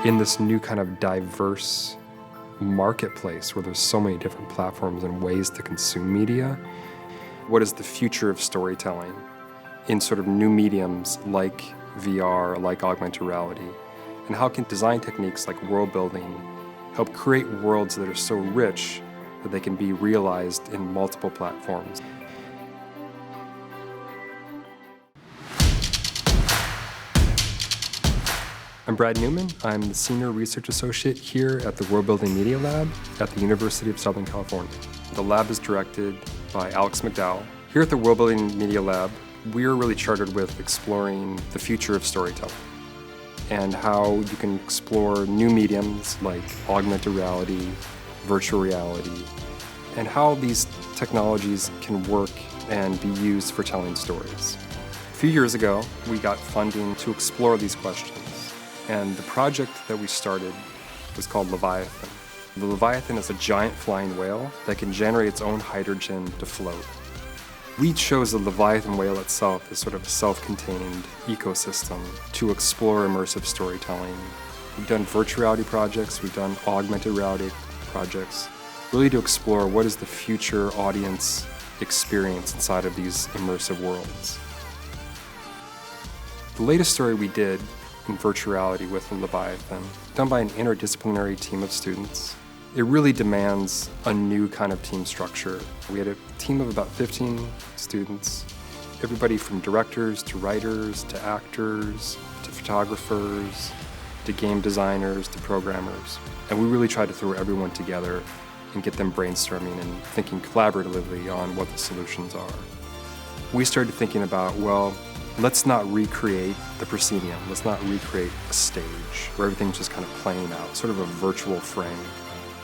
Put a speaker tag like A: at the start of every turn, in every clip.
A: in this new kind of diverse marketplace where there's so many different platforms and ways to consume media. What is the future of storytelling in sort of new mediums like VR, like augmented reality? And how can design techniques like world building help create worlds that are so rich that they can be realized in multiple platforms? I'm Brad Newman. I'm the Senior Research Associate here at the World Building Media Lab at the University of Southern California. The lab is directed by Alex McDowell. Here at the World Building Media Lab, we're really chartered with exploring the future of storytelling and how you can explore new mediums like augmented reality, virtual reality, and how these technologies can work and be used for telling stories. A few years ago, we got funding to explore these questions. And the project that we started was called Leviathan. The Leviathan is a giant flying whale that can generate its own hydrogen to float. We chose the Leviathan whale itself as sort of a self-contained ecosystem to explore immersive storytelling. We've done virtual reality projects, we've done augmented reality projects, really to explore what is the future audience experience inside of these immersive worlds. The latest story we did in virtual reality with the Leviathan, done by an interdisciplinary team of students. It really demands a new kind of team structure. We had a team of about 15 students, everybody from directors to writers to actors to photographers to game designers to programmers. And we really tried to throw everyone together and get them brainstorming and thinking collaboratively on what the solutions are. We started thinking about, well, let's not recreate the proscenium. Let's not recreate a stage where everything's just kind of playing out, sort of a virtual frame.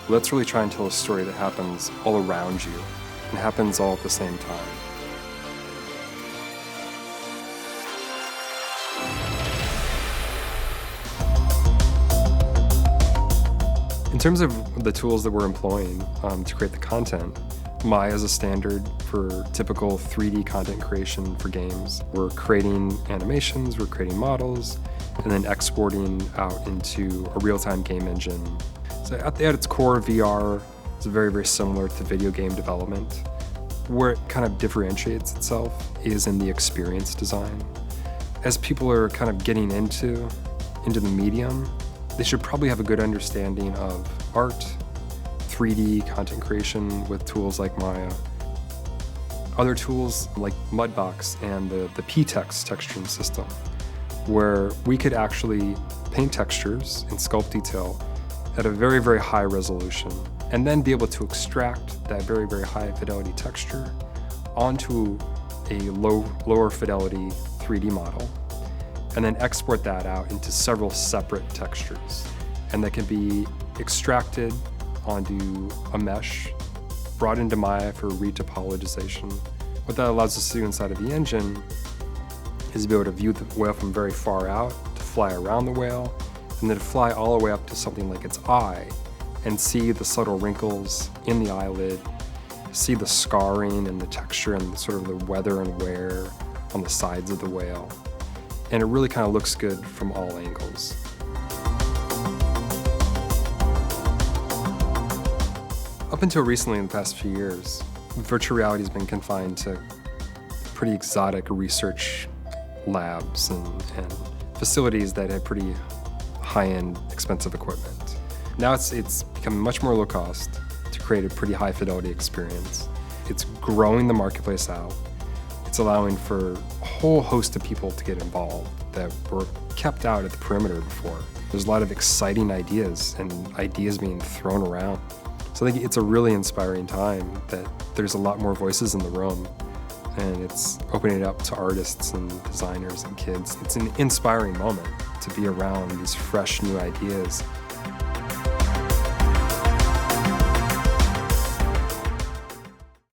A: Let's really try and tell a story that happens all around you and happens all at the same time. In terms of the tools that we're employing to create the content, Maya is a standard for typical 3D content creation for games. We're creating animations, we're creating models, and then exporting out into a real-time game engine. So at its core, VR is very, very similar to video game development. Where it kind of differentiates itself is in the experience design. As people are kind of getting into the medium, they should probably have a good understanding of art, 3D content creation with tools like Maya. Other tools like Mudbox and the P-Text texturing system, where we could actually paint textures and sculpt detail at a very, very high resolution, and then be able to extract that very, very high fidelity texture onto a lower fidelity 3D model, and then export that out into several separate textures. And that can be extracted onto a mesh, brought into Maya for retopologization. What that allows us to do inside of the engine is to be able to view the whale from very far out, to fly around the whale, and then to fly all the way up to something like its eye and see the subtle wrinkles in the eyelid, see the scarring and the texture and sort of the weather and wear on the sides of the whale. And it really kind of looks good from all angles. Up until recently, in the past few years, virtual reality has been confined to pretty exotic research labs and facilities that have pretty high-end, expensive equipment. Now it's becoming much more low cost to create a pretty high-fidelity experience. It's growing the marketplace out. It's allowing for a whole host of people to get involved that were kept out at the perimeter before. There's a lot of exciting ideas and ideas being thrown around. So I think it's a really inspiring time that there's a lot more voices in the room, and it's opening it up to artists and designers and kids. It's an inspiring moment to be around these fresh new ideas